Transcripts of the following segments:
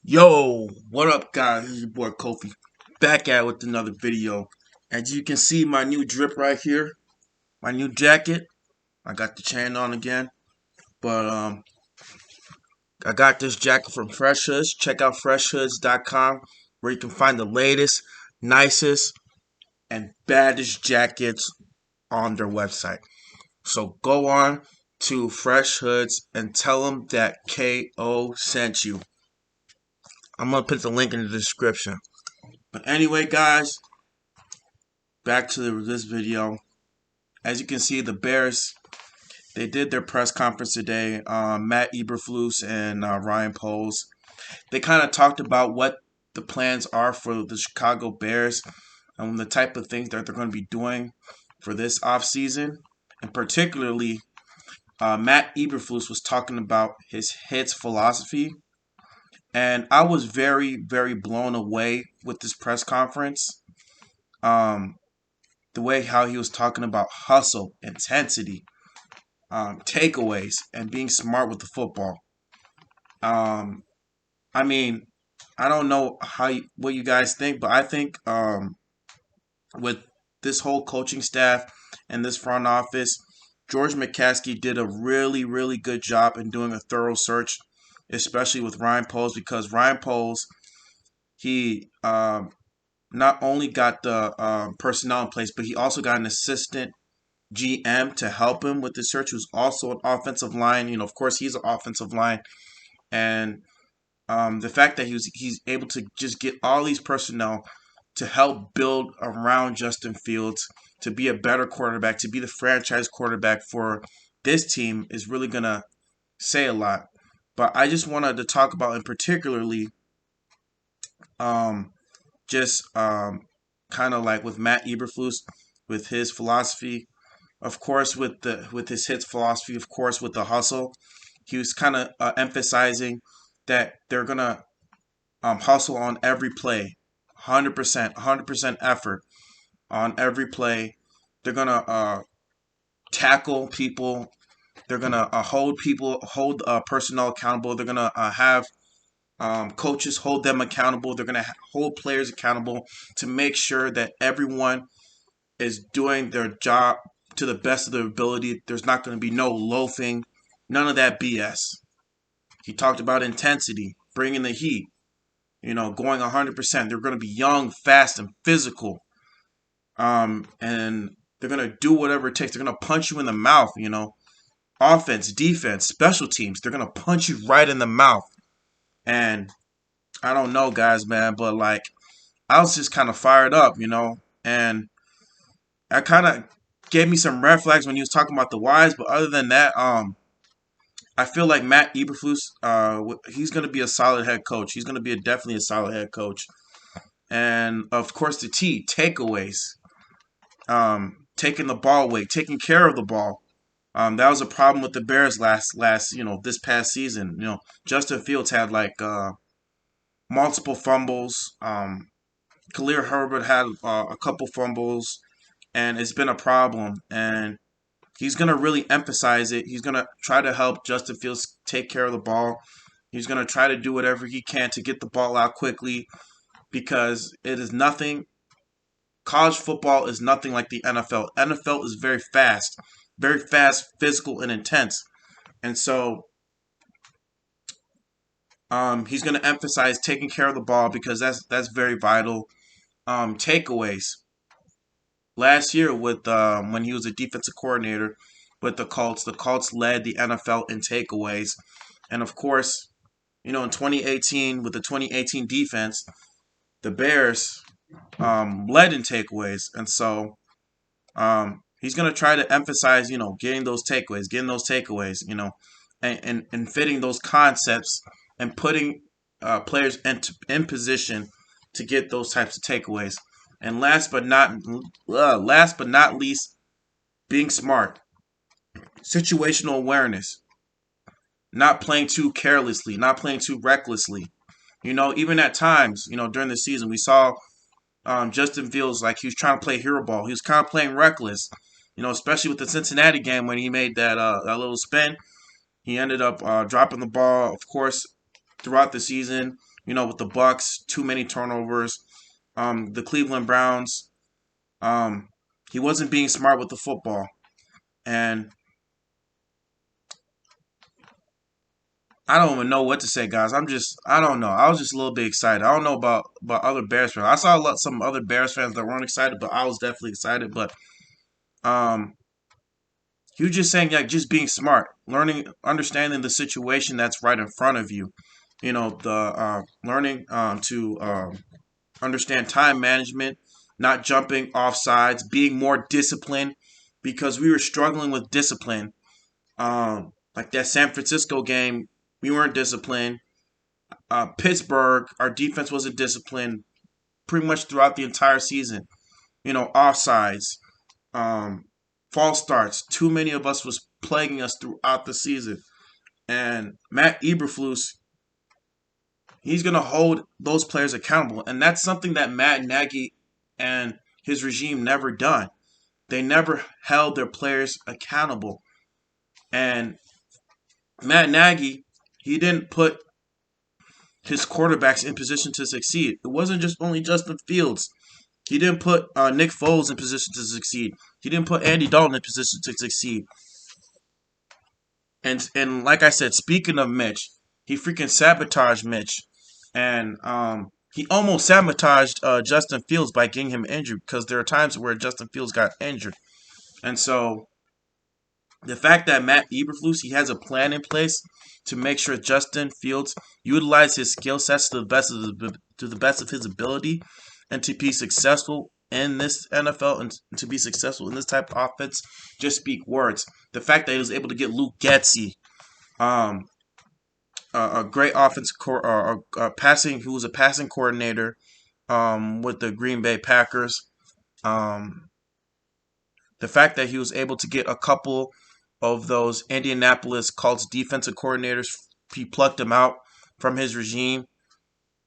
Yo, what up, guys? This is your boy Kofi, back at it with another video. As you can see, my new drip right here, my new jacket. I got the chain on again, but I got this jacket from Fresh Hoods. Check out freshhoods.com, where you can find the latest, nicest, and baddest jackets on their website. So go on to Fresh Hoods and tell them that KO sent you. I'm gonna put the link in the description. But anyway, guys, back to this video. As you can see, the Bears, they did their press conference today. Matt Eberflus and Ryan Poles, they kind of talked about what the plans are for the Chicago Bears and the type of things that they're going to be doing for this offseason. And particularly, Matt Eberflus was talking about his hits philosophy. And I was very, very blown away with this press conference. Um, the way how he was talking about hustle, intensity, takeaways, and being smart with the football. Um, I mean, I don't know what you guys think, but I think with this whole coaching staff and this front office, George McCaskey did a really, really good job in doing a thorough search, especially with Ryan Poles, because Ryan Poles, he not only got the personnel in place, but he also got an assistant GM to help him with the search, who's also an offensive line. Of course, he's an offensive line, and the fact that he's able to just get all these personnel to help build around Justin Fields to be a better quarterback, to be the franchise quarterback for this team is really gonna say a lot. But I just wanted to talk about, in particularly, um, just kind of like with Matt Eberflus, with his philosophy. Of course, with his hits philosophy, of course, with the hustle, he was kind of emphasizing that they're gonna hustle on every play, 100%, 100% effort on every play. They're gonna tackle people. They're gonna hold personnel accountable. They're gonna have coaches hold them accountable. They're gonna hold players accountable to make sure that everyone is doing their job to the best of their ability. There's not going to be no loafing, none of that BS. He talked about intensity, bringing the heat, going 100%. They're going to be young, fast, and physical. And they're going to do whatever it takes. They're going to punch you in the mouth, offense, defense, special teams. They're going to punch you right in the mouth. And I don't know, guys, man, but like, I was just kind of fired up, and I kind of gave me some red flags when he was talking about the whys, but other than that, I feel like Matt Eberflus, he's going to be a solid head coach. He's going to be definitely a solid head coach, and of course the takeaways, taking the ball away, taking care of the ball. That was a problem with the Bears this past season. Justin Fields had like multiple fumbles. Khalil Herbert had a couple fumbles, and it's been a problem. And he's going to really emphasize it. He's going to try to help Justin Fields take care of the ball. He's going to try to do whatever he can to get the ball out quickly, because it is nothing. College football is nothing like the NFL. NFL is very fast, physical, and intense. And so he's going to emphasize taking care of the ball, because that's very vital. Takeaways. Last year, with when he was a defensive coordinator with the Colts led the NFL in takeaways, and of course, in 2018 with the 2018 defense, the Bears led in takeaways, and so he's gonna try to emphasize, getting those takeaways, and fitting those concepts and putting players in position to get those types of takeaways. And last but not least, being smart, situational awareness, not playing too carelessly, not playing too recklessly. Even at times, during the season, we saw Justin Fields, like, he was trying to play hero ball. He was kind of playing reckless, especially with the Cincinnati game when he made that little spin. He ended up dropping the ball, of course, throughout the season. with the Bucks, too many turnovers. The Cleveland Browns, he wasn't being smart with the football. And I don't even know what to say, guys. I don't know. I was just a little bit excited. I don't know about other Bears fans. I saw some other Bears fans that weren't excited, but I was definitely excited. But um, he was just saying, like, just being smart, learning, understanding the situation that's right in front of you. The learning to understand time management, not jumping off sides, being more disciplined, because we were struggling with discipline. Like that San Francisco game, we weren't disciplined. Pittsburgh, our defense wasn't disciplined pretty much throughout the entire season. Offsides, um, false starts. Too many of us was plaguing us throughout the season. And Matt Eberflus, he's going to hold those players accountable. And that's something that Matt Nagy and his regime never done. They never held their players accountable. And Matt Nagy, he didn't put his quarterbacks in position to succeed. It wasn't just only Justin Fields. He didn't put Nick Foles in position to succeed. He didn't put Andy Dalton in position to succeed. And like I said, speaking of Mitch, he freaking sabotaged Mitch, and he almost sabotaged Justin Fields by getting him injured, because there are times where Justin Fields got injured, and so the fact that Matt Eberflus, he has a plan in place to make sure Justin Fields utilize his skill sets to the best of his ability, and to be successful in this NFL, and to be successful in this type of offense, just speak words. The fact that he was able to get Luke Getsy, um, a great offensive who was a passing coordinator, with the Green Bay Packers. Um, the fact that he was able to get a couple of those Indianapolis Colts defensive coordinators, he plucked them out from his regime.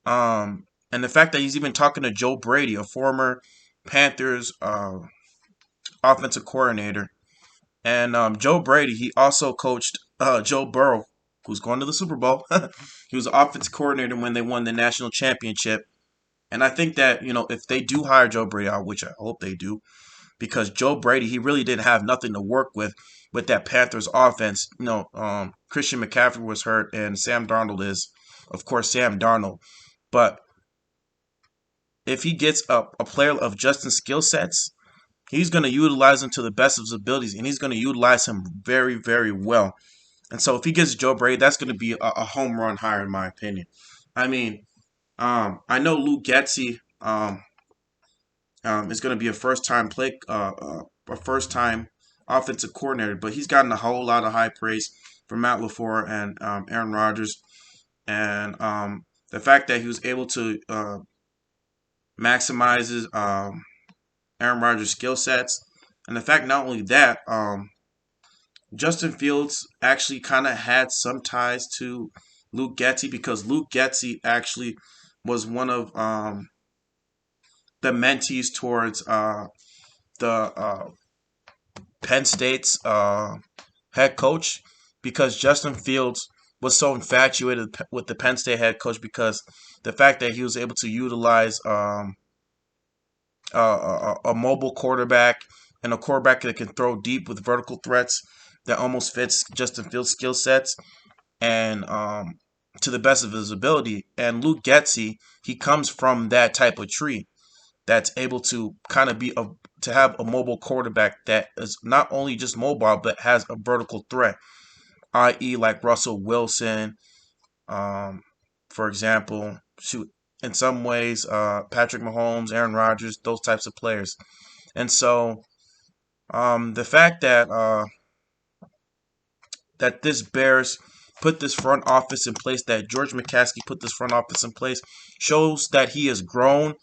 And the fact that he's even talking to Joe Brady, a former Panthers offensive coordinator. And Joe Brady, he also coached Joe Burrow, who's going to the Super Bowl. He was the offensive coordinator when they won the national championship. And I think that, if they do hire Joe Brady, which I hope they do, because Joe Brady, he really didn't have nothing to work with that Panthers offense. Christian McCaffrey was hurt, and Sam Darnold is, of course, Sam Darnold. But if he gets a player of Justin's skill sets, he's going to utilize him to the best of his abilities, and he's going to utilize him very, very well. And so if he gets Joe Brady, that's going to be a home run hire, in my opinion. I mean, I know Luke Getsy is going to be a first time offensive coordinator, but he's gotten a whole lot of high praise from Matt LaFleur and Aaron Rodgers, and the fact that he was able to maximize his Aaron Rodgers' skill sets, and the fact not only that, Justin Fields actually kind of had some ties to Luke Getsy, because Luke Getsy actually was one of the mentees towards the Penn State's head coach, because Justin Fields was so infatuated with the Penn State head coach, because the fact that he was able to utilize a mobile quarterback, and a quarterback that can throw deep with vertical threats that almost fits Justin Fields' skill sets, and to the best of his ability. And Luke Getsy, he comes from that type of tree that's able to kind of to have a mobile quarterback that is not only just mobile but has a vertical threat, i.e., like Russell Wilson, for example. Shoot, in some ways, Patrick Mahomes, Aaron Rodgers, those types of players. And so, the fact that this Bears put this front office in place, that George McCaskey put this front office in place, shows that he has grown,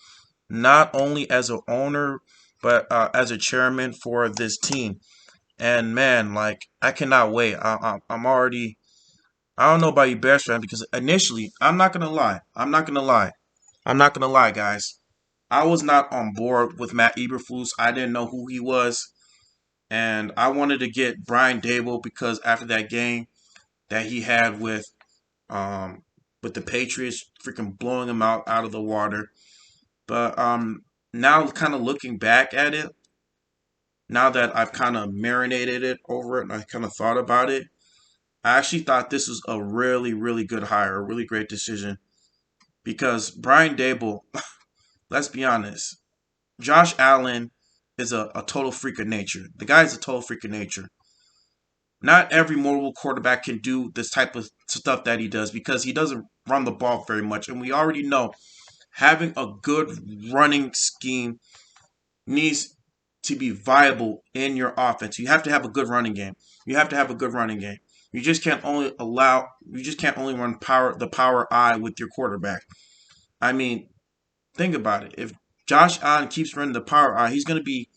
not only as an owner, but as a chairman for this team. And man, like, I cannot wait. I'm already. I don't know about you, Bears fan, because initially, I'm not gonna lie. I'm not gonna lie, guys. I was not on board with Matt Eberflus. I didn't know who he was, and I wanted to get Brian Dable, because after that game that he had with um, with the Patriots freaking blowing them out of the water. But now kind of looking back at it, now that I've kind of marinated it over it and I kind of thought about it, I actually thought this was a really, really good hire, a really great decision. Because Brian Dable, let's be honest, Josh Allen is a total freak of nature. The guy's a total freak of nature. Not every mobile quarterback can do this type of stuff that he does because he doesn't run the ball very much. And we already know having a good running scheme needs to be viable in your offense. You have to have a good running game. You have to have a good running game. You just can't only run the power I with your quarterback. I mean, think about it. If Josh Allen keeps running the power I, he's going to be,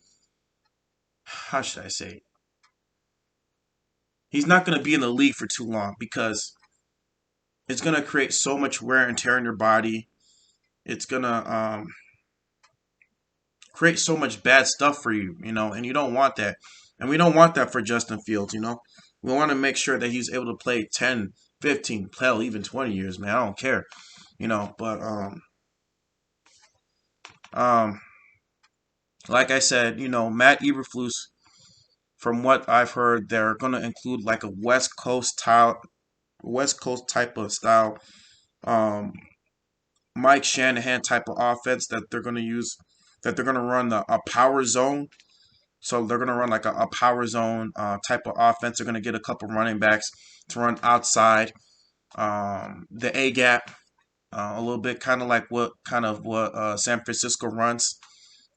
how should I say it? He's not going to be in the league for too long because it's going to create so much wear and tear in your body. It's going to create so much bad stuff for you, and you don't want that. And we don't want that for Justin Fields, We want to make sure that he's able to play 10, 15, hell, even 20 years, man. I don't care, but like I said, Matt Eberflus, from what I've heard, they're going to include like a West Coast type of style, um, Mike Shanahan type of offense that they're going to use, that they're going to run a power zone. So they're going to run like a power zone type of offense. They're going to get a couple running backs to run outside the A gap a little bit, kind of like what San Francisco runs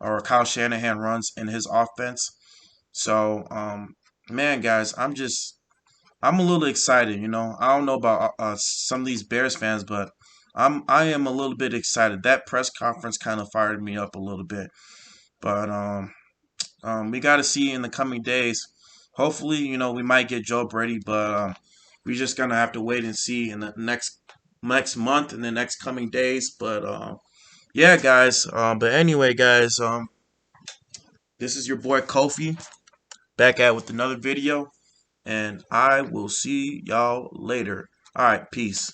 or Kyle Shanahan runs in his offense. So man, guys, I'm a little excited. I don't know about some of these Bears fans, but I am a little bit excited. That press conference kind of fired me up a little bit, but we got to see in the coming days. Hopefully, we might get Joe Brady, but we're just gonna have to wait and see in the next month and the next coming days. But yeah, guys. But anyway, guys. This is your boy Kofi back at with another video, and I will see y'all later. All right, peace.